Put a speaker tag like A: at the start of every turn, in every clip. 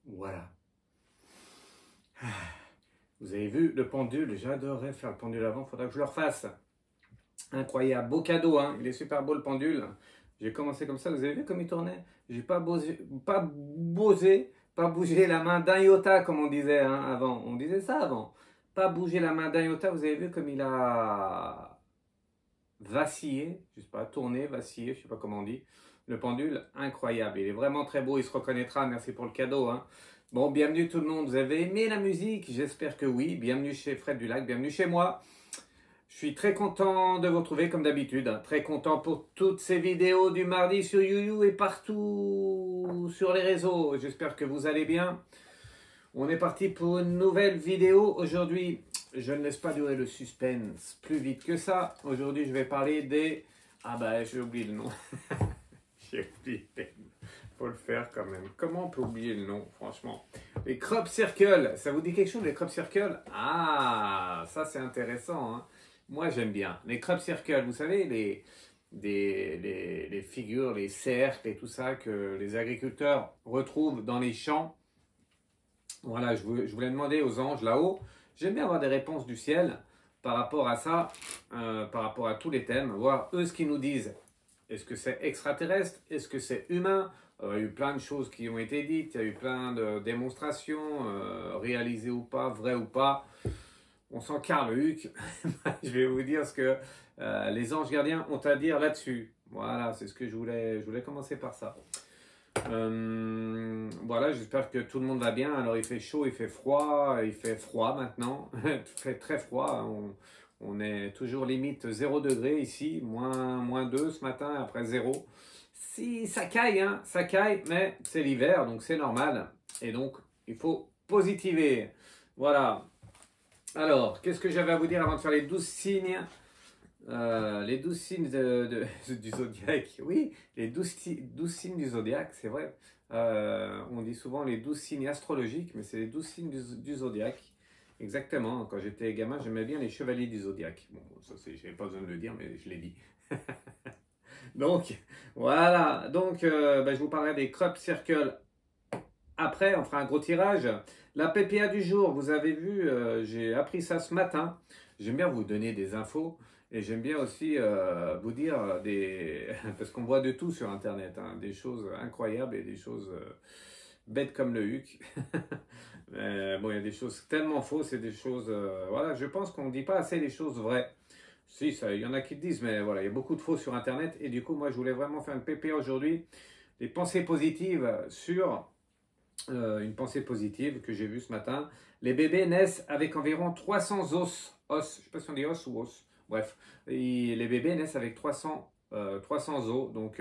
A: Voilà. Vous avez vu le pendule, j'adorais faire le pendule avant, il faudra que je le refasse. Incroyable, beau cadeau, hein. Il est super beau le pendule. J'ai commencé comme ça, vous avez vu comme il tournait? J'ai pas bougé la main d'un iota comme on disait hein, avant. On disait ça avant. Pas bouger la main d'un iota, vous avez vu comme il a vacillé, je sais pas, tourné, vacillé, je sais pas comment on dit. Le pendule, incroyable, il est vraiment très beau, il se reconnaîtra, merci pour le cadeau. Hein. Bon, bienvenue tout le monde, vous avez aimé la musique? J'espère que oui, bienvenue chez Fred du Lac, bienvenue chez moi. Je suis très content de vous retrouver comme d'habitude, hein. Très content pour toutes ces vidéos du mardi sur YouYou et partout sur les réseaux. J'espère que vous allez bien. On est parti pour une nouvelle vidéo. Aujourd'hui, je ne laisse pas durer le suspense plus vite que ça. Aujourd'hui, je vais parler des... Ah bah, j'ai oublié le nom. J'ai oublié. Faut le faire quand même. Comment on peut oublier le nom, franchement? Les crop circles. Ça vous dit quelque chose, les crop circles? Ah, ça c'est intéressant, hein. Moi, j'aime bien. Les crop circles, vous savez, les figures, les cercles et tout ça que les agriculteurs retrouvent dans les champs. Voilà, je voulais demander aux anges là-haut. J'aime bien avoir des réponses du ciel par rapport à ça, par rapport à tous les thèmes, voir eux ce qu'ils nous disent. Est-ce que c'est extraterrestre? Est-ce que c'est humain? Il y a eu plein de choses qui ont été dites, il y a eu plein de démonstrations, réalisées ou pas, vraies ou pas. On s'en carre le huc. Je vais vous dire ce que les anges gardiens ont à dire là-dessus. Voilà, c'est ce que je voulais commencer par ça. Voilà, j'espère que tout le monde va bien. Alors il fait chaud, il fait froid maintenant. Il fait très froid. On est toujours limite 0 degré ici, moins 2 ce matin, après 0. Si ça caille, hein, ça caille, mais c'est l'hiver, donc c'est normal. Et donc, il faut positiver. Voilà. Alors, qu'est-ce que j'avais à vous dire avant de faire les 12 signes Les 12 signes du zodiaque. Oui, les 12 signes du zodiaque, c'est vrai. On dit souvent les 12 signes astrologiques, mais c'est les 12 signes du zodiaque. Exactement. Quand j'étais gamin, j'aimais bien les chevaliers du zodiaque. Bon, ça, je n'avais pas besoin de le dire, mais je l'ai dit. Donc, voilà. Donc, je vous parlerai des crop circles après. On fera un gros tirage. La PPA du jour, vous avez vu, j'ai appris ça ce matin. J'aime bien vous donner des infos. Et j'aime bien aussi vous dire des... Parce qu'on voit de tout sur Internet, hein, des choses incroyables et des choses bêtes comme le huc. Bon, il y a des choses tellement fausses et des choses... voilà, je pense qu'on ne dit pas assez les choses vraies. Si, ça, il y en a qui le disent, mais voilà, il y a beaucoup de faux sur Internet. Et du coup, moi, je voulais vraiment faire une PPA aujourd'hui. Des pensées positives sur... une pensée positive que j'ai vue ce matin. Les bébés naissent avec environ 300 os. Os, je ne sais pas si on dit os ou os. Bref, et les bébés naissent avec 300 os. Donc,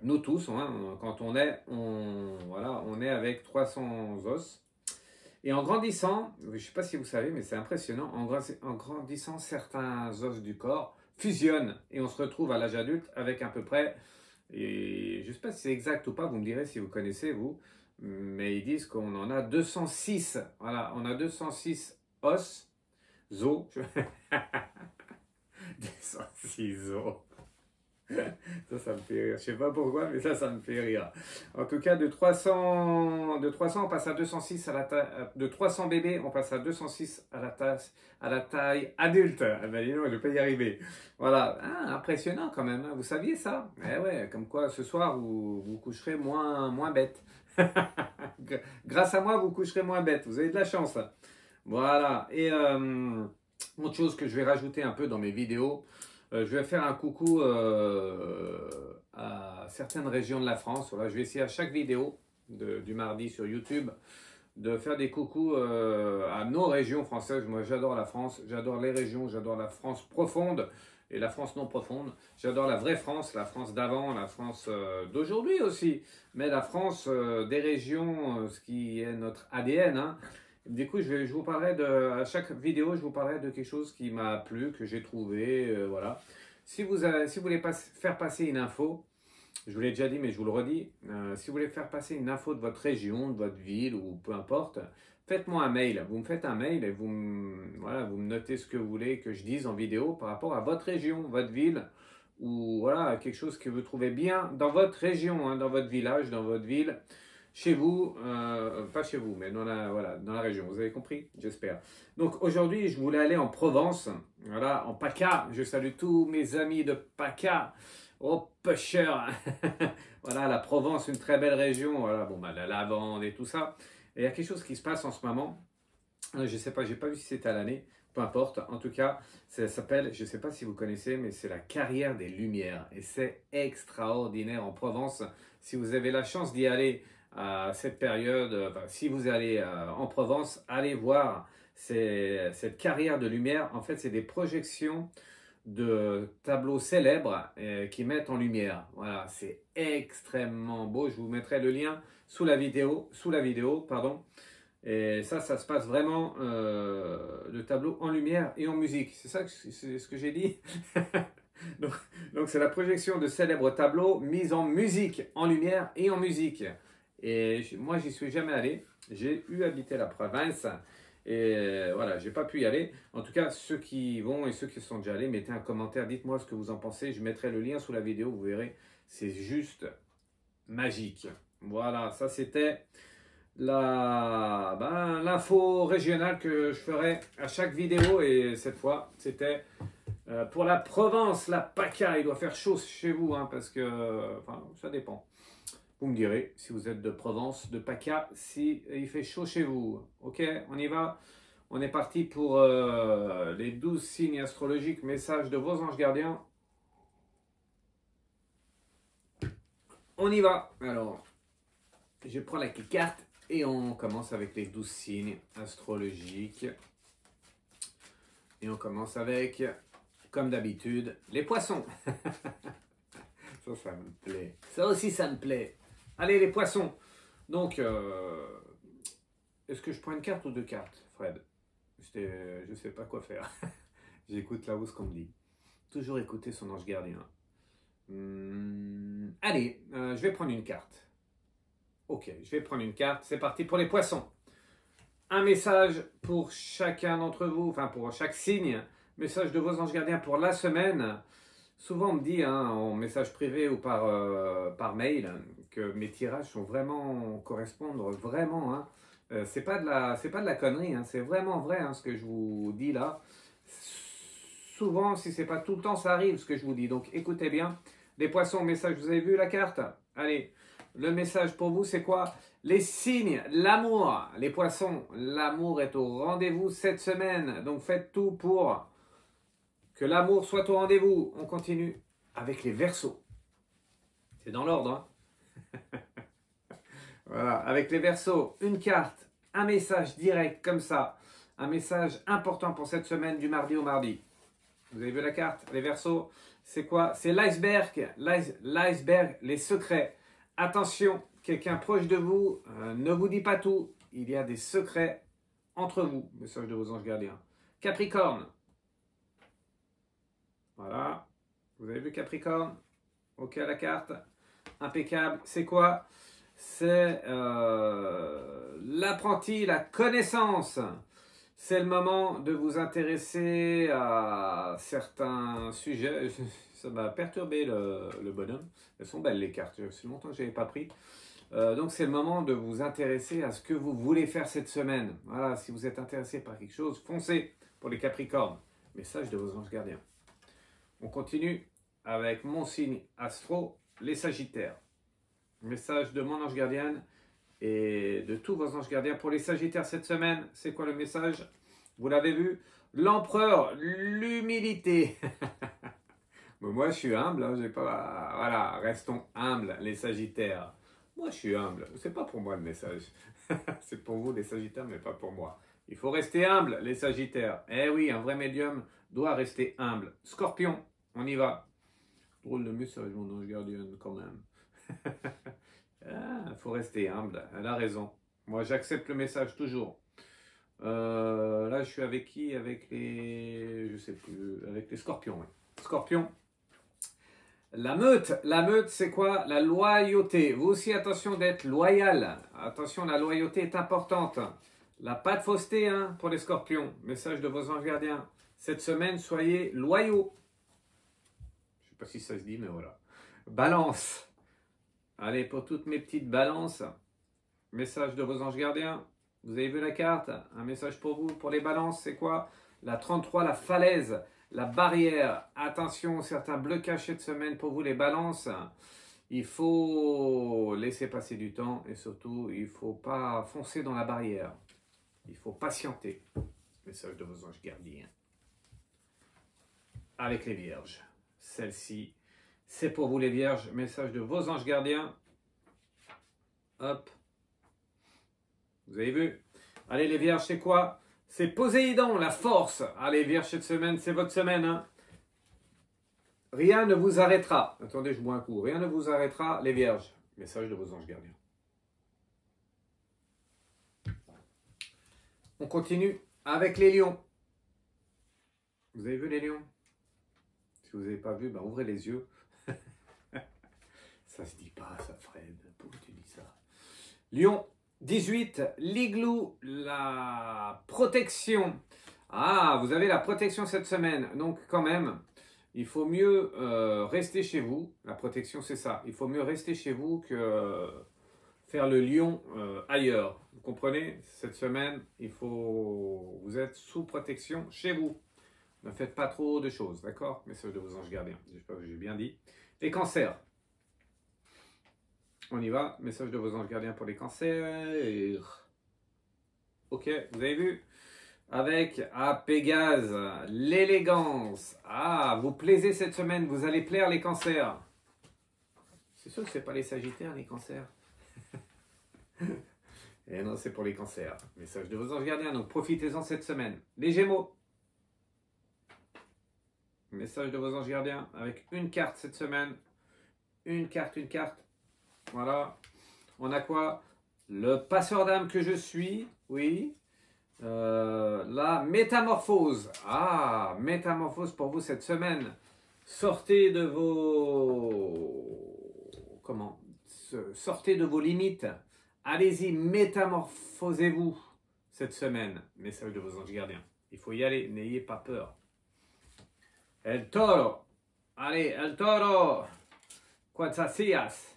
A: nous tous, hein, quand on est, voilà, on est avec 300 os. Et en grandissant, je ne sais pas si vous savez, mais c'est impressionnant, en grandissant, certains os du corps fusionnent et on se retrouve à l'âge adulte avec à peu près, et je ne sais pas si c'est exact ou pas, vous me direz si vous connaissez, vous, mais ils disent qu'on en a 206. Voilà, on a 206 os, 206 os. Ça me fait rire. Je sais pas pourquoi, mais ça me fait rire. En tout cas, de 300, on passe à 206 à la taille, de 300 bébés, on passe à 206 à la taille adulte. Ah ben, dis donc, je vais pas y arriver. Voilà. Ah, impressionnant quand même, hein. Vous saviez ça? Eh ouais, comme quoi ce soir, vous coucherez moins bête. Grâce à moi, vous coucherez moins bête. Vous avez de la chance. Voilà. Et autre chose que je vais rajouter un peu dans mes vidéos, je vais faire un coucou à certaines régions de la France. Voilà, je vais essayer à chaque vidéo du mardi sur YouTube de faire des coucous à nos régions françaises. Moi, j'adore la France, j'adore les régions, j'adore la France profonde et la France non profonde. J'adore la vraie France, la France d'avant, la France d'aujourd'hui aussi, mais la France des régions, ce qui est notre ADN, hein. Du coup, je vous parlerai à chaque vidéo, je vous parlerai de quelque chose qui m'a plu, que j'ai trouvé, voilà. Si vous voulez faire passer une info, je vous l'ai déjà dit, mais je vous le redis, si vous voulez faire passer une info de votre région, de votre ville, ou peu importe, faites-moi un mail. Vous me faites un mail et voilà, vous me notez ce que vous voulez que je dise en vidéo par rapport à votre région, votre ville, ou voilà, quelque chose que vous trouvez bien dans votre région, hein, dans votre village, dans votre ville. Chez vous, pas chez vous, mais voilà, dans la région. Vous avez compris? J'espère. Donc aujourd'hui, je voulais aller en Provence, voilà, en PACA. Je salue tous mes amis de PACA. Oh, pêcheurs. Voilà, la Provence, une très belle région. Voilà, bon, la lavande et tout ça. Et il y a quelque chose qui se passe en ce moment. Je ne sais pas, j'ai pas vu si c'était à l'année. Peu importe. En tout cas, ça s'appelle, je ne sais pas si vous connaissez, mais c'est la carrière des Lumières. Et c'est extraordinaire en Provence. Si vous avez la chance d'y aller à cette période, si vous allez en Provence, allez voir cette carrière de lumière. En fait, c'est des projections de tableaux célèbres qui mettent en lumière. Voilà, c'est extrêmement beau. Je vous mettrai le lien sous la vidéo, pardon. Et ça se passe vraiment le tableau en lumière et en musique. C'est ça, c'est ce que j'ai dit. Donc c'est la projection de célèbres tableaux mis en musique, en lumière et en musique. Et moi, j'y suis jamais allé. J'ai eu habité la province. Et voilà, j'ai pas pu y aller. En tout cas, ceux qui y vont et ceux qui sont déjà allés, mettez un commentaire. Dites-moi ce que vous en pensez. Je mettrai le lien sous la vidéo. Vous verrez, c'est juste magique. Voilà, ça c'était l'info régionale que je ferai à chaque vidéo. Et cette fois, c'était pour la Provence, la PACA. Il doit faire chaud chez vous, hein, parce que enfin, ça dépend. Vous me direz si vous êtes de Provence, de PACA, si il fait chaud chez vous. Ok, on y va. On est parti pour les 12 signes astrologiques, messages de vos anges gardiens. On y va. Alors, je prends la carte et on commence avec les 12 signes astrologiques. Et on commence avec, comme d'habitude, les poissons. Ça me plaît. Ça aussi, ça me plaît. Allez, les poissons. Donc, est-ce que je prends une carte ou deux cartes, Fred? Je ne sais pas quoi faire. J'écoute là-haut ce qu'on me dit. Toujours écouter son ange gardien. Allez, je vais prendre une carte. Ok, je vais prendre une carte. C'est parti pour les poissons. Un message pour chacun d'entre vous, enfin pour chaque signe. Message de vos anges gardiens pour la semaine. Souvent on me dit en message privé ou par mail que mes tirages sont vraiment correspondent vraiment. C'est pas de la connerie, c'est vraiment vrai ce que je vous dis là. Souvent, si c'est pas tout le temps, ça arrive ce que je vous dis. Donc écoutez bien. Les poissons, message, vous avez vu la carte? Allez, le message pour vous, c'est quoi? Les signes, l'amour. Les poissons, l'amour est au rendez-vous cette semaine. Donc faites tout pour que l'amour soit au rendez-vous. On continue avec les Verseaux. C'est dans l'ordre. Voilà, avec les Verseaux, une carte, un message direct comme ça. Un message important pour cette semaine du mardi au mardi. Vous avez vu la carte? Les Verseaux, c'est quoi? C'est l'iceberg. L'iceberg, les secrets. Attention, quelqu'un proche de vous ne vous dit pas tout. Il y a des secrets entre vous. Message de vos anges gardiens. Capricorne. Voilà. Vous avez vu Capricorne? Ok à la carte. Impeccable. C'est quoi? C'est l'apprenti, la connaissance. C'est le moment de vous intéresser à certains sujets. Ça m'a perturbé le bonhomme. Elles sont belles les cartes. C'est longtemps que je n'avais pas pris. Donc c'est le moment de vous intéresser à ce que vous voulez faire cette semaine. Voilà, si vous êtes intéressé par quelque chose, foncez pour les Capricornes. Message de vos anges gardiens. On continue avec mon signe astro, les Sagittaires. Message de mon ange gardienne et de tous vos anges gardiens pour les Sagittaires cette semaine. C'est quoi le message? Vous l'avez vu? L'empereur, l'humilité. Bon, moi, je suis humble. J'ai pas... Voilà, restons humbles, les Sagittaires. Moi, je suis humble. C'est pas pour moi le message. C'est pour vous, les Sagittaires, mais pas pour moi. Il faut rester humble, les Sagittaires. Eh oui, un vrai médium doit rester humble. Scorpion, on y va. Drôle de message, mon ange gardien, quand même. Il faut rester humble. Elle a raison. Moi, j'accepte le message toujours. Là, je suis avec qui? Avec les... Je sais plus. Avec les scorpions. Ouais. Scorpion. La meute, c'est quoi? La loyauté. Vous aussi, attention d'être loyal. Attention, la loyauté est importante. Pas de fausseté pour les scorpions. Message de vos anges gardiens. Cette semaine, soyez loyaux. Je ne sais pas si ça se dit, mais voilà. Balance. Allez, pour toutes mes petites balances. Message de vos anges gardiens. Vous avez vu la carte? Un message pour vous, pour les balances, c'est quoi? La 33, la falaise. La barrière, attention, certains blocages cette semaine pour vous les balances. Il faut laisser passer du temps et surtout, il ne faut pas foncer dans la barrière. Il faut patienter. Message de vos anges gardiens. Avec les vierges. Celle-ci, c'est pour vous les vierges. Message de vos anges gardiens. Hop. Vous avez vu? Allez les vierges, c'est quoi? C'est Poséidon, la force. Allez, Vierge, cette semaine, c'est votre semaine. Rien ne vous arrêtera. Attendez, je bois un coup. Rien ne vous arrêtera, les Vierges. Message de vos anges gardiens. On continue avec les lions. Vous avez vu les lions? Si vous n'avez pas vu, ben ouvrez les yeux. Ça se dit pas, ça, Fred. Pourquoi tu dis ça? Lion. 18, l'igloo, la protection. Ah, vous avez la protection cette semaine. Donc quand même, il faut mieux rester chez vous. La protection, c'est ça. Il faut mieux rester chez vous que faire le lion ailleurs. Vous comprenez? Cette semaine, vous êtes sous protection chez vous. Ne faites pas trop de choses, d'accord? Message de vos anges gardiens. J'espère que j'ai bien dit. Les cancers. On y va, message de vos anges gardiens pour les cancers. Ok, vous avez vu? Avec Pégase, l'élégance. Ah, vous plaisez cette semaine, vous allez plaire les cancers. C'est sûr que ce n'est pas les sagittaires, les cancers. Et non, c'est pour les cancers. Message de vos anges gardiens, donc profitez-en cette semaine. Les gémeaux. Message de vos anges gardiens avec une carte cette semaine. Une carte. Voilà. On a quoi? Le passeur d'âme que je suis, oui. La métamorphose. Ah, métamorphose pour vous cette semaine. Sortez de vos... Comment? Sortez de vos limites. Allez-y, métamorphosez-vous cette semaine. Message de vos anges gardiens. Il faut y aller, n'ayez pas peur. El toro. Allez, el toro. Quatsasias.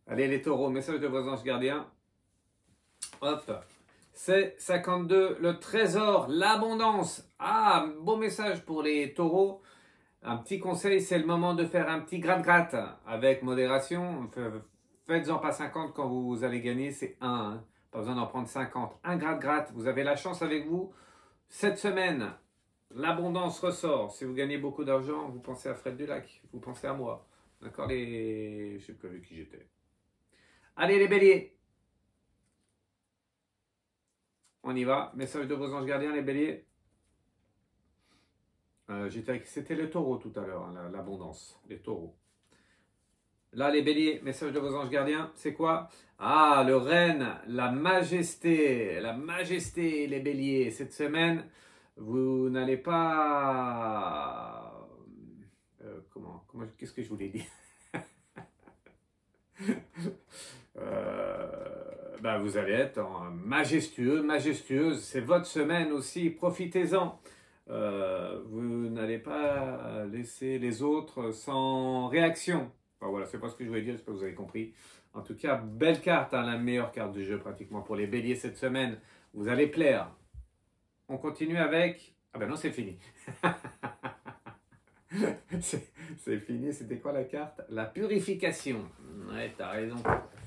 A: Allez les taureaux, message de vos anges gardiens. Hop. C'est 52, le trésor, l'abondance. Ah, beau message pour les taureaux. Un petit conseil, c'est le moment de faire un petit gratte-gratte avec modération. Faites-en pas 50 quand vous allez gagner, c'est 1. Hein. Pas besoin d'en prendre 50. Un gratte-gratte, vous avez la chance avec vous. Cette semaine, l'abondance ressort. Si vous gagnez beaucoup d'argent, vous pensez à Fred Dulac. Vous pensez à moi. D'accord, les... Je sais pas avec qui j'étais. Allez les béliers. On y va. Message de vos anges gardiens, les béliers. C'était le taureau tout à l'heure, hein, l'abondance, les taureaux. Là, les béliers, message de vos anges gardiens, c'est quoi? Ah, le renne, la majesté, les béliers. Cette semaine, vous n'allez pas... qu'est-ce que je voulais dire? Vous allez être majestueux, majestueuse. C'est votre semaine aussi, profitez-en. Vous n'allez pas laisser les autres sans réaction. Enfin, voilà, c'est pas ce que je voulais dire, j'espère que vous avez compris. En tout cas, belle carte, hein, la meilleure carte du jeu pratiquement pour les béliers cette semaine. Vous allez plaire. On continue avec... Ah ben non, c'est fini. c'est fini, c'était quoi la carte? La purification. Ouais, t'as raison.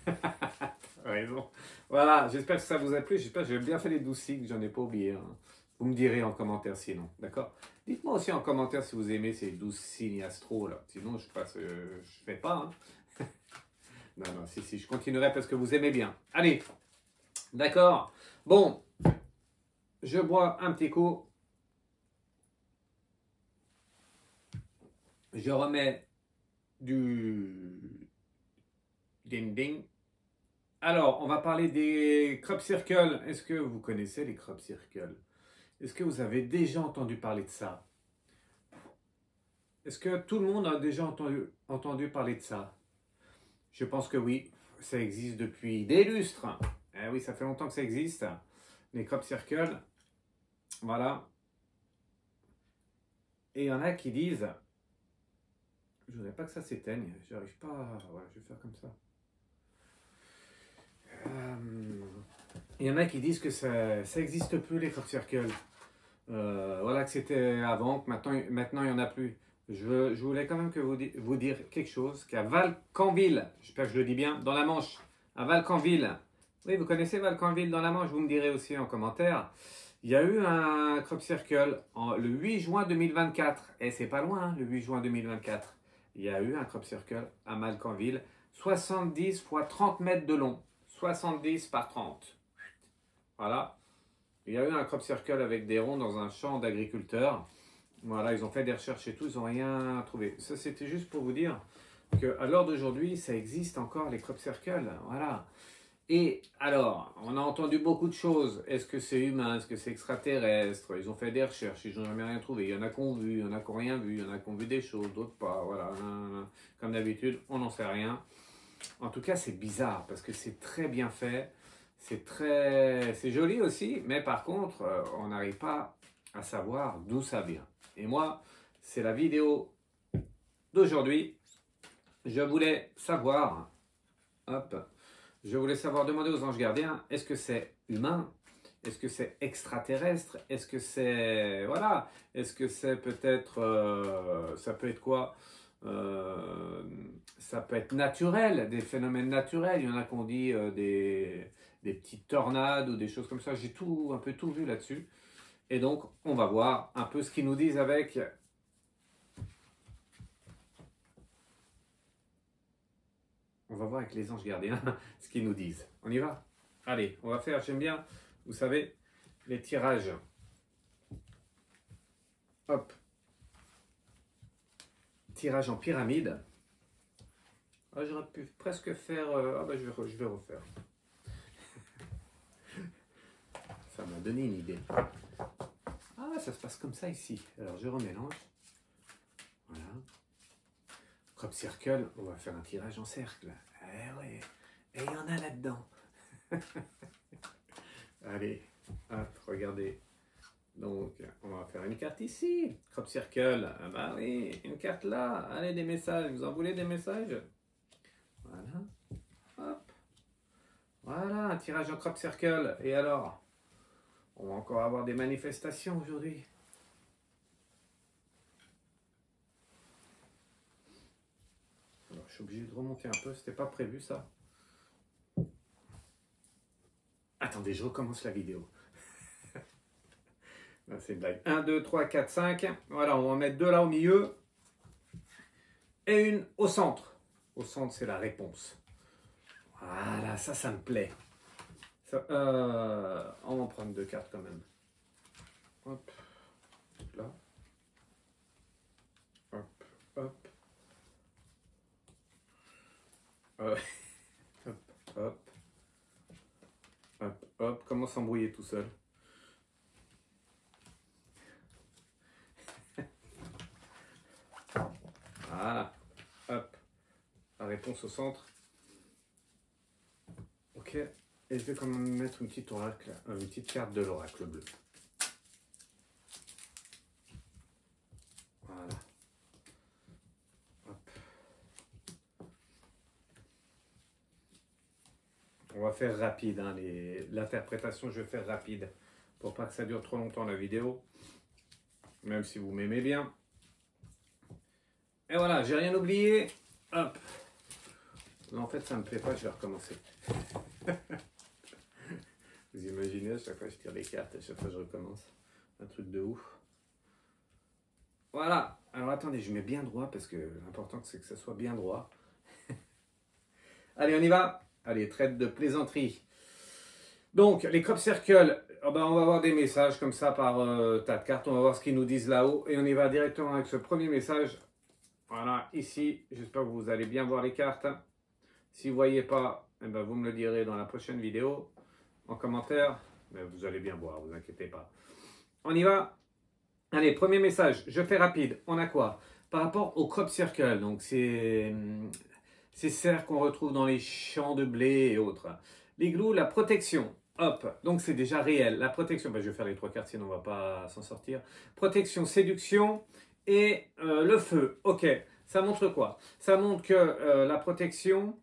A: T'as raison. Voilà, j'espère que ça vous a plu. J'espère que j'ai bien fait les 12 signes, j'en ai pas oublié. Hein. Vous me direz en commentaire sinon, d'accord? Dites-moi aussi en commentaire si vous aimez ces 12 signes astro là. Sinon, je fais pas. Hein. non, si, je continuerai parce que vous aimez bien. Allez, d'accord. Bon, je bois un petit coup. Je remets du ding ding. Alors, on va parler des crop circles. Est-ce que vous connaissez les crop circles? Est-ce que vous avez déjà entendu parler de ça? Est-ce que tout le monde a déjà entendu parler de ça? Je pense que oui. Ça existe depuis des lustres. Eh oui, ça fait longtemps que ça existe. Les crop circles. Voilà. Et il y en a qui disent... Je voudrais pas que ça s'éteigne. J'arrive pas à... Voilà, je vais faire comme ça. Il y en a qui disent que ça n'existe plus les crop circles. Voilà que c'était avant, que maintenant il n'y en a plus. Je voulais quand même vous dire quelque chose, qu'à Valcanville, j'espère que je le dis bien, dans la Manche, à Valcanville, oui vous connaissez Valcanville dans la Manche, vous me direz aussi en commentaire, il y a eu un crop circle le 8 juin 2024, et c'est pas loin, hein, le 8 juin 2024, il y a eu un crop circle à Valcanville, 70 x 30 mètres de long, 70 par 30. Voilà. Il y a eu un crop circle avec des ronds dans un champ d'agriculteurs. Voilà, ils ont fait des recherches et tout, ils n'ont rien trouvé. Ça, c'était juste pour vous dire qu'à l'heure d'aujourd'hui, ça existe encore les crop circles. Voilà. Et alors, on a entendu beaucoup de choses. Est-ce que c'est humain? Est-ce que c'est extraterrestre? Ils ont fait des recherches, ils n'ont jamais rien trouvé. Il y en a qui ont vu, il y en a qui n'ont rien vu, il y en a qui ont vu des choses, d'autres pas. Voilà. Comme d'habitude, on n'en sait rien. En tout cas, c'est bizarre parce que c'est très bien fait. C'est joli aussi, mais par contre, on n'arrive pas à savoir d'où ça vient. Et moi, c'est la vidéo d'aujourd'hui. Je voulais savoir, demander aux anges gardiens, est-ce que c'est humain? Est-ce que c'est extraterrestre? Est-ce que c'est, voilà, est-ce que c'est peut-être, ça peut être quoi? Ça peut être naturel, des phénomènes naturels. Il y en a qui ont dit des petites tornades ou des choses comme ça. J'ai un peu tout vu là-dessus. Et donc, on va voir un peu ce qu'ils nous disent avec... On va voir avec les anges gardiens ce qu'ils nous disent. On y va? Allez, on va faire, j'aime bien, vous savez, les tirages. Hop. Tirage en pyramide. Ah, j'aurais pu presque faire... je vais refaire. donner une idée. Ah, ça se passe comme ça ici. Alors, je remélange. Voilà. Crop circle, on va faire un tirage en cercle. Eh ouais, et il y en a là-dedans. Allez, hop, regardez. Donc, on va faire une carte ici. Crop circle, ah bah oui, une carte là. Allez, des messages, vous en voulez des messages? Voilà, hop. Voilà, un tirage en crop circle. Et alors, on va encore avoir des manifestations aujourd'hui. Alors, je suis obligé de remonter un peu, c'était pas prévu ça. Attendez, je recommence la vidéo. C'est une blague. 1, 2, 3, 4, 5. Voilà, on va en mettre 2 là au milieu. Et une au centre. Au centre, c'est la réponse. Voilà, ça me plaît. Ça, on va en prendre 2 cartes quand même. Hop, là. Hop, hop. Hop, hop. Hop, hop. Comment s'embrouiller tout seul? Voilà. Hop. La réponse au centre. Ok. Et je vais quand même mettre une petite oracle, une petite carte de l'oracle bleu. Voilà. Hop. On va faire rapide, hein, l'interprétation, je vais faire rapide pour pas que ça dure trop longtemps la vidéo, même si vous m'aimez bien. Et voilà, j'ai rien oublié. Hop. Non, en fait, ça me plaît pas, je vais recommencer. Vous imaginez, à chaque fois je tire les cartes, à chaque fois je recommence. Un truc de ouf. Voilà. Alors attendez, je mets bien droit parce que l'important c'est que ça soit bien droit. Allez, on y va. Allez, traite de plaisanterie. Donc, les crop circles, oh ben, on va avoir des messages comme ça par tas de cartes. On va voir ce qu'ils nous disent là-haut. Et on y va directement avec ce premier message. Voilà, ici. J'espère que vous allez bien voir les cartes. Si vous ne voyez pas, eh ben, vous me le direz dans la prochaine vidéo, en commentaire. Mais vous allez bien voir, vous inquiétez pas. On y va. Allez, premier message. Je fais rapide. On a quoi? Par rapport au crop circle, donc c'est ces cercles qu'on retrouve dans les champs de blé et autres. L'igloo, la protection. Hop, donc c'est déjà réel. La protection, ben, je vais faire les 3 cartes, sinon on ne va pas s'en sortir. Protection, séduction et le feu. Ok, ça montre quoi? Ça montre que la protection,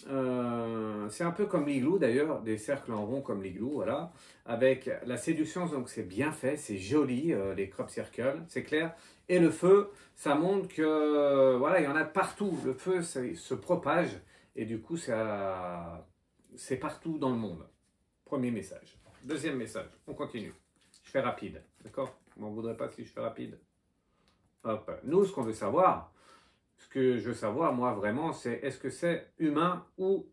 A: c'est un peu comme l'igloo d'ailleurs, des cercles en rond comme l'igloo, voilà. Avec la séduction, donc c'est bien fait, c'est joli, les crop circles, c'est clair. Et le feu, ça montre que voilà, il y en a de partout. Le feu se propage et du coup, c'est partout dans le monde. Premier message. Deuxième message, on continue. Je fais rapide, d'accord? On m'en voudrait pas si je fais rapide. Hop. Nous, ce qu'on veut savoir, ce que je veux savoir, moi, vraiment, c'est est-ce que c'est humain ou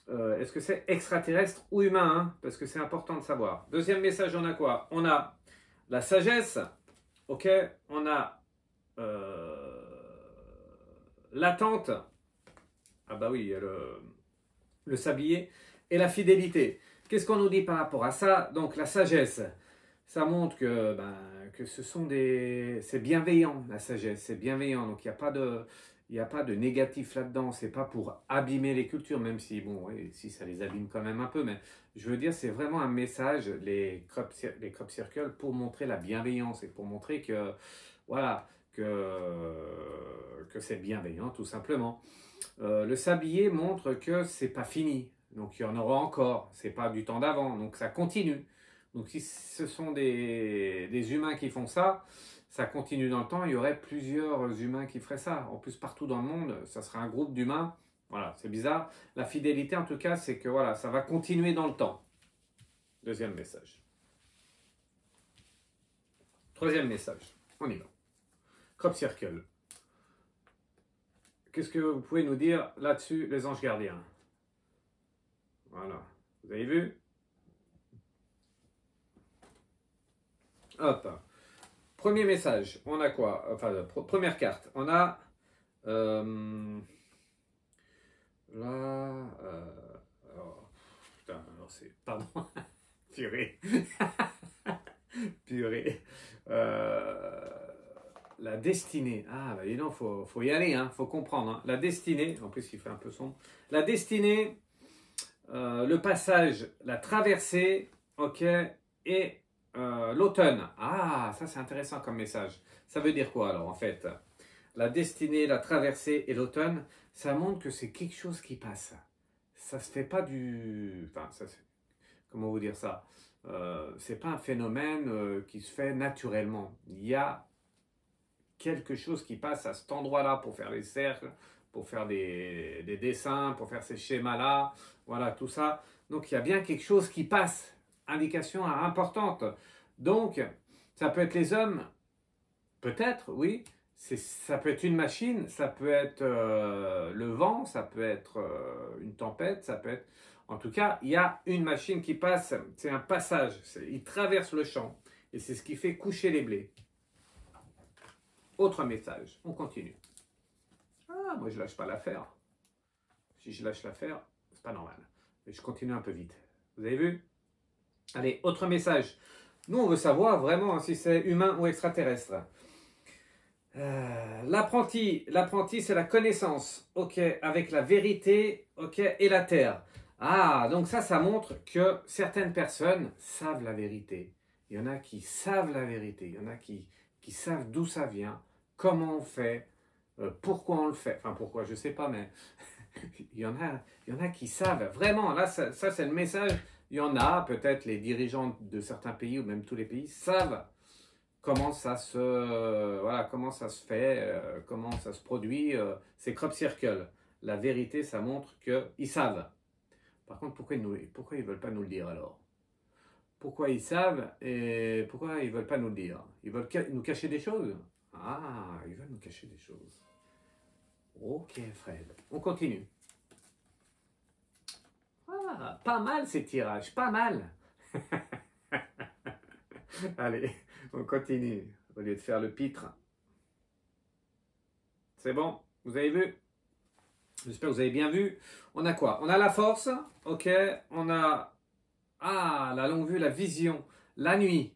A: est-ce que c'est extraterrestre ou humain, hein? Parce que c'est important de savoir. Deuxième message, on a quoi? On a la sagesse, ok? On a l'attente, ah bah oui, le sablier, et la fidélité. Qu'est-ce qu'on nous dit par rapport à ça? Donc la sagesse, ça montre que, que c'est bienveillant, la sagesse, c'est bienveillant. Donc il n'y a pas de négatif là-dedans. C'est pas pour abîmer les cultures, même si, bon, oui, si ça les abîme quand même un peu. Mais je veux dire, c'est vraiment un message, les crop circles, pour montrer la bienveillance et pour montrer que, voilà, que c'est bienveillant, tout simplement. Le sablier montre que c'est pas fini. Donc il y en aura encore. C'est pas du temps d'avant. Donc ça continue. Donc si ce sont des humains qui font ça, ça continue dans le temps. Il y aurait plusieurs humains qui feraient ça. En plus, partout dans le monde, ça serait un groupe d'humains. Voilà, c'est bizarre. La fidélité, en tout cas, c'est que voilà, ça va continuer dans le temps. Deuxième message. Troisième message. On y va. Crop circle. Qu'est-ce que vous pouvez nous dire là-dessus, les anges gardiens? Voilà. Vous avez vu? Hop. Premier message. On a quoi? Enfin, première carte. On a là. Oh, putain, alors c'est. Pardon. Tiré. Allez. La destinée. Ah, bah, dis donc, faut y aller, hein, faut comprendre. Hein. La destinée, en plus, il fait un peu sombre. La destinée, le passage, la traversée, ok, et l'automne. Ah, ça, c'est intéressant comme message. Ça veut dire quoi, alors, en fait? La destinée, la traversée et l'automne, ça montre que c'est quelque chose qui passe. Ça se fait pas du... Enfin, ça, comment vous dire ça? C'est pas un phénomène qui se fait naturellement. Il y a quelque chose qui passe à cet endroit-là pour faire les cercles, pour faire des dessins, pour faire ces schémas-là, voilà, tout ça. Donc il y a bien quelque chose qui passe, indication importante. Donc, ça peut être les hommes, peut-être, oui, ça peut être une machine, ça peut être le vent, ça peut être une tempête, ça peut être... En tout cas, il y a une machine qui passe, c'est un passage, il traverse le champ, et c'est ce qui fait coucher les blés. Autre message, on continue. Ah, moi je lâche pas l'affaire. Si je lâche l'affaire, c'est pas normal. Mais je continue un peu vite. Vous avez vu? Allez, autre message. Nous, on veut savoir vraiment si c'est humain ou extraterrestre. L'apprenti, c'est la connaissance, ok, avec la vérité, ok, et la terre. Ah, donc ça montre que certaines personnes savent la vérité. Il y en a qui savent la vérité, il y en a qui savent d'où ça vient, comment on fait, pourquoi on le fait. Enfin, pourquoi, je ne sais pas, mais il y en a qui savent. Vraiment, là, ça c'est le message. Il y en a, peut-être les dirigeants de certains pays, ou même tous les pays, savent comment ça se fait, comment ça se produit. C'est crop circle. La vérité, ça montre qu'ils savent. Par contre, pourquoi ils ne veulent pas nous le dire alors? Pourquoi ils savent et pourquoi ils ne veulent pas nous le dire? Ils veulent nous cacher des choses? Ah, ils veulent nous cacher des choses. Ok, Fred. On continue. Ah, pas mal ces tirages, pas mal. Allez, on continue. Au lieu de faire le pitre. C'est bon? Vous avez vu? J'espère que vous avez bien vu. On a quoi? On a la force, ok. On a la longue vue, la vision, la nuit.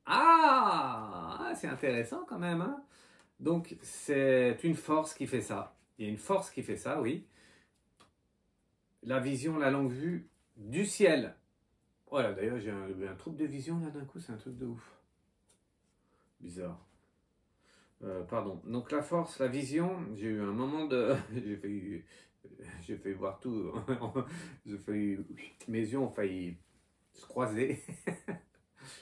A: Ah, c'est intéressant quand même. Hein? Donc, c'est une force qui fait ça. Il y a une force qui fait ça, oui. La vision, la longue vue du ciel. Voilà, d'ailleurs, j'ai un trouble de vision là d'un coup, c'est un truc de ouf. Bizarre. Pardon. Donc, la force, la vision, j'ai eu un moment de. j'ai failli voir tout. Mes yeux ont failli se croiser.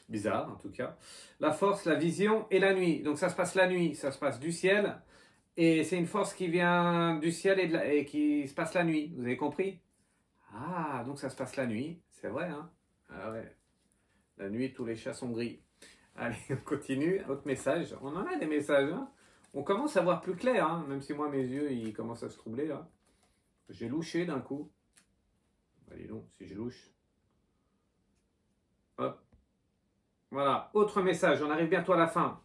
A: Bizarre en tout cas. La force, la vision et la nuit. Donc ça se passe la nuit, ça se passe du ciel. Et c'est une force qui vient du ciel et qui se passe la nuit. Vous avez compris? Ah, donc ça se passe la nuit. C'est vrai, hein? Ah ouais. La nuit, tous les chats sont gris. Allez, on continue. Autre message. On en a des messages, hein? On commence à voir plus clair, hein? Même si moi, mes yeux, ils commencent à se troubler, là. J'ai louché d'un coup. Allez donc, si je louche. Hop. Voilà, autre message, on arrive bientôt à la fin.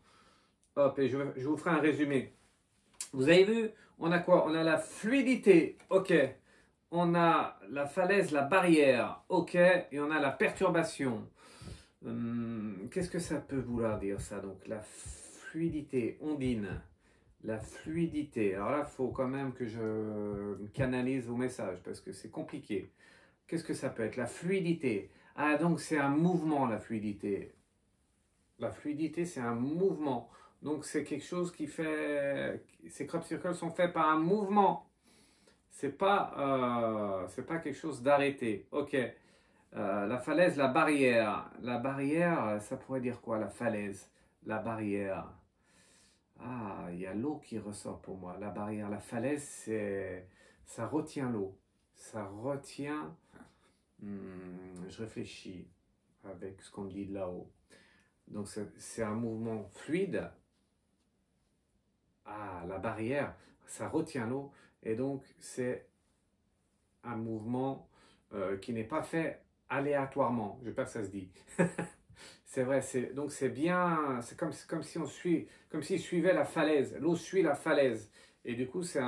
A: Hop, et je vous ferai un résumé. Vous avez vu, on a quoi? On a la fluidité, ok. On a la falaise, la barrière, ok. Et on a la perturbation. Qu'est-ce que ça peut vouloir dire ça? Donc la fluidité, ondine. La fluidité. Alors là, il faut quand même que je canalise vos messages parce que c'est compliqué. Qu'est-ce que ça peut être? La fluidité. Ah, donc c'est un mouvement, la fluidité. La fluidité, c'est un mouvement. Donc, c'est quelque chose qui fait... Ces crop circles sont faits par un mouvement. C'est pas quelque chose d'arrêté. Ok. La falaise, la barrière. La barrière, ça pourrait dire quoi, la falaise? La barrière. Ah, il y a l'eau qui ressort pour moi. La barrière, la falaise, ça retient l'eau. Ça retient... je réfléchis avec ce qu'on dit de là-haut. Donc c'est un mouvement fluide. Ah, la barrière, ça retient l'eau. Et donc c'est un mouvement qui n'est pas fait aléatoirement. J'espère que ça se dit. C'est vrai, donc c'est bien, c'est comme si comme s'il suivait la falaise. L'eau suit la falaise. Et du coup, c'est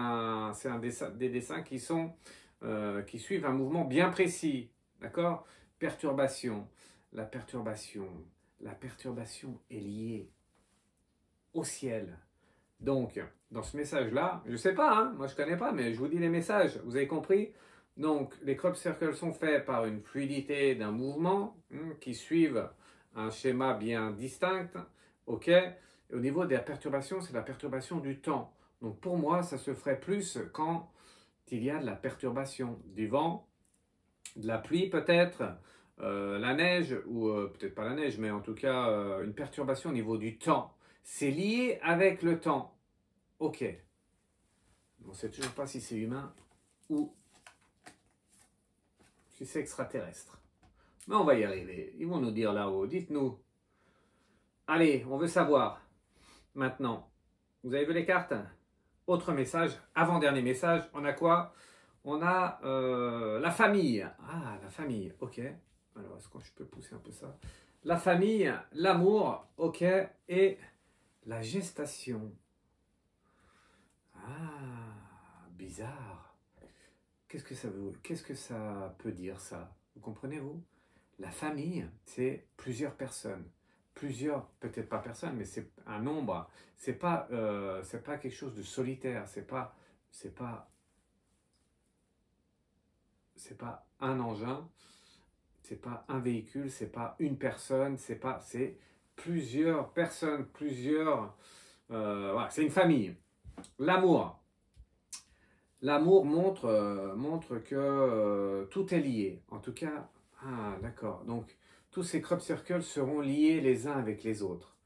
A: des dessins qui suivent un mouvement bien précis. D'accord? Perturbation. La perturbation. la perturbation est liée au ciel. Donc, dans ce message-là, je ne sais pas, hein, moi je ne connais pas, mais je vous dis les messages, vous avez compris? Donc, les crop circles sont faits par une fluidité d'un mouvement qui suivent un schéma bien distinct, ok? Et au niveau de la perturbation, c'est la perturbation du temps. Donc, pour moi, ça se ferait plus quand il y a de la perturbation du vent, de la pluie peut-être, la neige, ou peut-être pas la neige, mais en tout cas une perturbation au niveau du temps. C'est lié avec le temps. Ok. On ne sait toujours pas si c'est humain ou si c'est extraterrestre. Mais on va y arriver. Ils vont nous dire là-haut. Dites-nous. Allez, on veut savoir. Maintenant, vous avez vu les cartes? Autre message, avant-dernier message, on a quoi? On a la famille. Ah, la famille, ok. Alors, est-ce que je peux pousser un peu ça? La famille, l'amour, ok. Et la gestation. Ah, bizarre. Qu'est-ce que ça peut dire ça? Vous comprenez vous? La famille, c'est plusieurs personnes. Plusieurs, peut-être pas personnes, mais c'est un nombre. C'est pas quelque chose de solitaire. C'est pas un engin. C'est pas un véhicule. C'est pas une personne. C'est plusieurs personnes, voilà, c'est une famille. L'amour. L'amour montre que tout est lié. En tout cas, ah, d'accord. Donc, tous ces crop circles seront liés les uns avec les autres.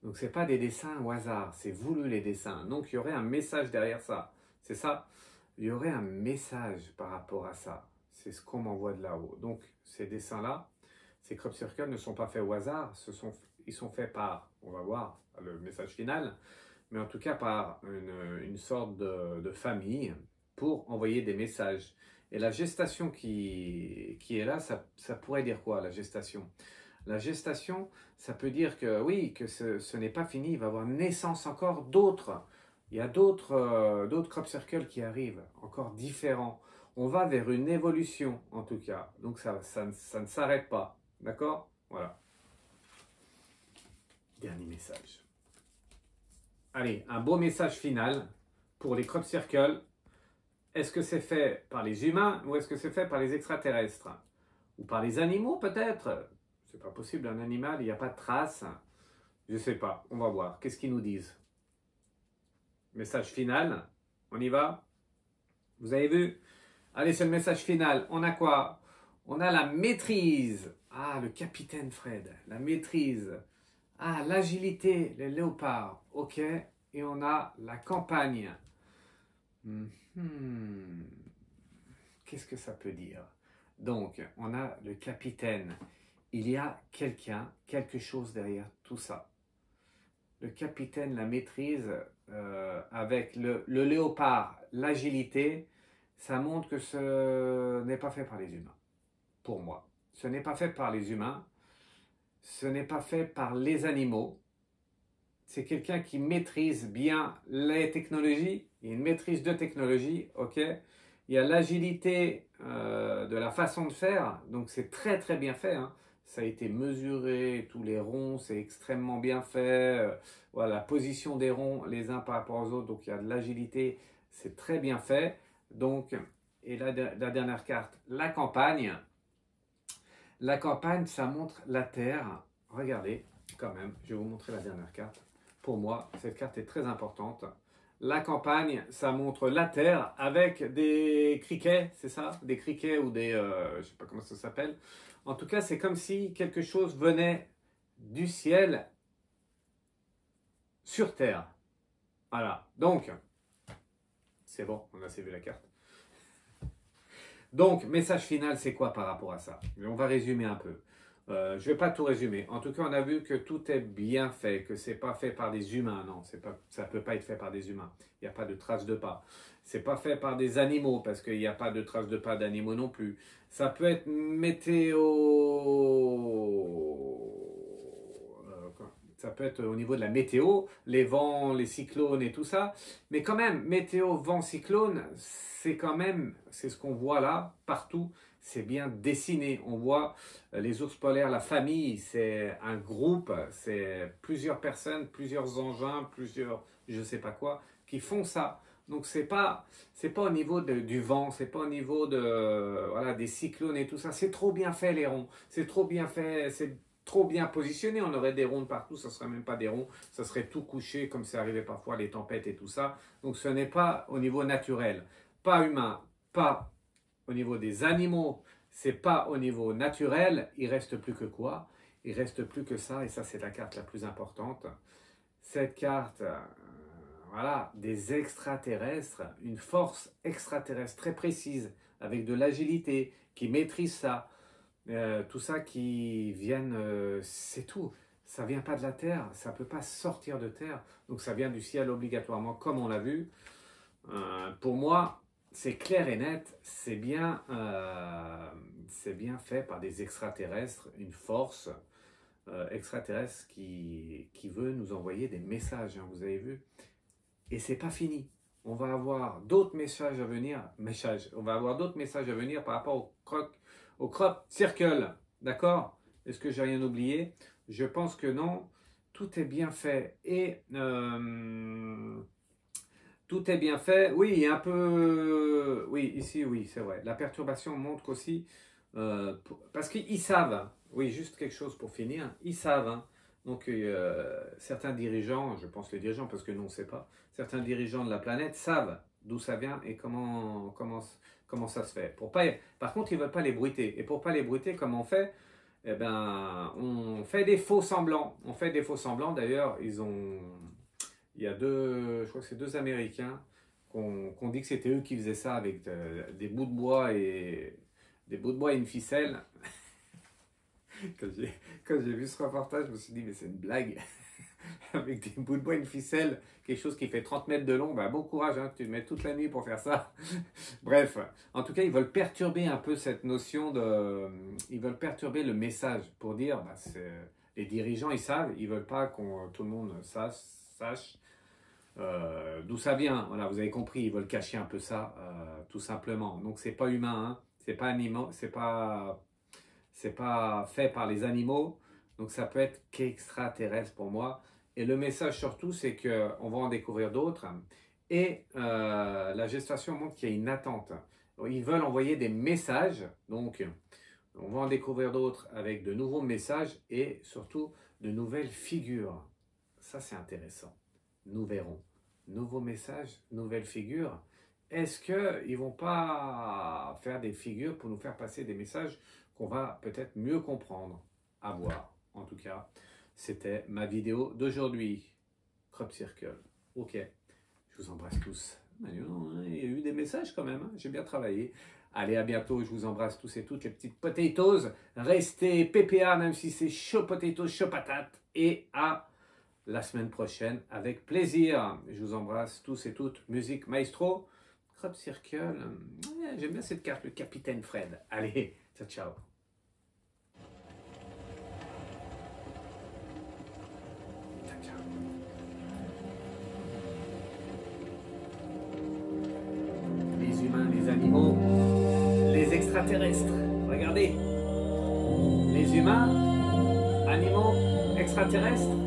A: Donc, ce n'est pas des dessins au hasard. C'est voulu les dessins. Donc, il y aurait un message derrière ça. C'est ça? Il y aurait un message par rapport à ça. C'est ce qu'on m'envoie de là-haut. Donc, ces dessins-là, ces crop circles ne sont pas faits au hasard. Ils sont faits par, on va voir le message final, mais en tout cas par une sorte de famille pour envoyer des messages. Et la gestation qui est là, ça pourrait dire quoi, la gestation? La gestation, ça peut dire que oui, que ce n'est pas fini, il va y avoir naissance encore d'autres. Il y a d'autres crop circles qui arrivent, encore différents. On va vers une évolution, en tout cas. Donc ça ne s'arrête pas. D'accord? Voilà. Dernier message. Allez, un beau message final pour les crop circles. Est-ce que c'est fait par les humains ou est-ce que c'est fait par les extraterrestres? Ou par les animaux peut-être? C'est pas possible, un animal, il n'y a pas de traces. Je sais pas, on va voir. Qu'est-ce qu'ils nous disent? Message final, on y va? Vous avez vu? Allez, c'est le message final. On a quoi? On a la maîtrise. Ah, le capitaine Fred, la maîtrise. Ah, l'agilité, les léopards. Ok. Et on a la campagne. Qu'est-ce que ça peut dire? Donc, on a le capitaine. Il y a quelqu'un, quelque chose derrière tout ça. Le capitaine, la maîtrise, avec le léopard, l'agilité, ça montre que ce n'est pas fait par les humains, pour moi. Ce n'est pas fait par les humains, ce n'est pas fait par les animaux. C'est quelqu'un qui maîtrise bien les technologies, il y a une maîtrise de technologie, ok? Il y a l'agilité de la façon de faire, donc c'est très très bien fait, hein. Ça a été mesuré, tous les ronds, c'est extrêmement bien fait. Voilà, la position des ronds les uns par rapport aux autres, donc il y a de l'agilité, c'est très bien fait. Donc, et la dernière carte, la campagne. La campagne, ça montre la terre. Regardez, quand même, je vais vous montrer la dernière carte. Pour moi, cette carte est très importante. La campagne, ça montre la terre avec des criquets, c'est ça? Des criquets ou des... je ne sais pas comment ça s'appelle. En tout cas, c'est comme si quelque chose venait du ciel sur terre. Voilà. Donc, c'est bon, on a assez vu la carte. Donc, message final, c'est quoi par rapport à ça? On va résumer un peu. Je ne vais pas tout résumer. En tout cas, on a vu que tout est bien fait, que ce n'est pas fait par des humains. Non, ça ne peut pas être fait par des humains. Il n'y a pas de traces de pas. Ce n'est pas fait par des animaux, parce qu'il n'y a pas de traces de pas d'animaux non plus. Ça peut être météo... ça peut être au niveau de la météo, les vents, les cyclones et tout ça. Mais quand même, météo, vent, cyclone, c'est quand même, c'est ce qu'on voit là, partout. C'est bien dessiné. On voit les ours polaires, la famille, c'est un groupe, c'est plusieurs personnes, plusieurs engins, plusieurs je sais pas quoi, qui font ça. Donc c'est pas au niveau du vent, c'est pas au niveau de voilà des cyclones et tout ça. C'est trop bien fait les ronds, c'est trop bien fait, c'est trop bien positionné. On aurait des ronds de partout, ça serait même pas des ronds, ça serait tout couché comme c'est arrivé parfois les tempêtes et tout ça. Donc ce n'est pas au niveau naturel, pas humain, pas au niveau des animaux, c'est pas au niveau naturel. Il reste plus que quoi? Il reste plus que ça et ça c'est la carte la plus importante. Cette carte voilà, des extraterrestres, une force extraterrestre très précise, avec de l'agilité, qui maîtrise ça, tout ça qui viennent, c'est tout. Ça vient pas de la Terre, ça peut pas sortir de Terre, donc ça vient du ciel obligatoirement, comme on l'a vu. Pour moi, c'est clair et net, c'est bien fait par des extraterrestres, une force extraterrestre qui veut nous envoyer des messages, hein, vous avez vu. Et c'est pas fini. On va avoir d'autres messages à venir. On va avoir d'autres messages à venir par rapport au crop circle. D'accord? Est-ce que j'ai rien oublié? Je pense que non. Tout est bien fait. Et tout est bien fait. Oui, un peu. Oui, ici, oui, c'est vrai. La perturbation montre aussi. Parce qu'ils savent. Oui, juste quelque chose pour finir. Ils savent. Hein. Donc, certains dirigeants, je pense les dirigeants parce que nous on ne sait pas, certains dirigeants de la planète savent d'où ça vient et comment ça se fait. Par contre, ils ne veulent pas les bruiter. Et pour ne pas les bruiter, comment on fait? Eh ben, on fait des faux semblants. On fait des faux semblants. D'ailleurs, il y a je crois que c'est deux Américains qu'on dit que c'était eux qui faisaient ça avec des bouts de bois et une ficelle. Quand j'ai vu ce reportage, je me suis dit, mais c'est une blague. Avec des bouts de bois, une ficelle, quelque chose qui fait 30 mètres de long, bah, bon courage, hein, tu te mets toute la nuit pour faire ça. Bref, en tout cas, ils veulent perturber un peu cette notion de... Ils veulent perturber le message pour dire, bah, les dirigeants, ils savent, ils veulent pas que tout le monde sache d'où ça vient. Voilà, vous avez compris, ils veulent cacher un peu ça, tout simplement. Donc, c'est pas humain, hein, c'est pas animaux, c'est pas fait par les animaux, donc ça peut être qu'extraterrestre pour moi. Et le message surtout, c'est qu'on va en découvrir d'autres. Et la gestation montre qu'il y a une attente. Ils veulent envoyer des messages, donc on va en découvrir d'autres avec de nouveaux messages et surtout de nouvelles figures. Ça, c'est intéressant. Nous verrons. Nouveaux messages, nouvelles figures. Est-ce qu'ils ne vont pas faire des figures pour nous faire passer des messages qu'on va peut-être mieux comprendre? À voir. En tout cas, c'était ma vidéo d'aujourd'hui. Crop Circle. Ok. Je vous embrasse tous. Il y a eu des messages quand même. Hein. J'ai bien travaillé. Allez, à bientôt. Je vous embrasse tous et toutes les petites potatoes. Restez PPA, même si c'est chaud potatoes, chaud patate. Et à la semaine prochaine avec plaisir. Je vous embrasse tous et toutes. Musique maestro. Crop Circle. J'aime bien cette carte, le Capitaine Fred. Allez, ciao, ciao. Les humains, les animaux, les extraterrestres. Regardez. Les humains, animaux, extraterrestres.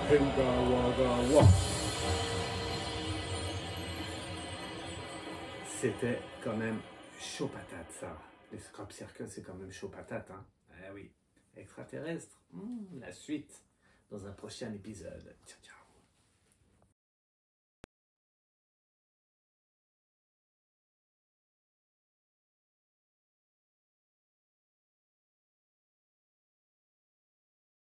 A: Venga Wagga Wah. C'était quand même chaud patate ça. Les Scrap Circles, c'est quand même chaud patate. Hein. Eh oui. Extraterrestre. La suite dans un prochain épisode. Ciao, ciao.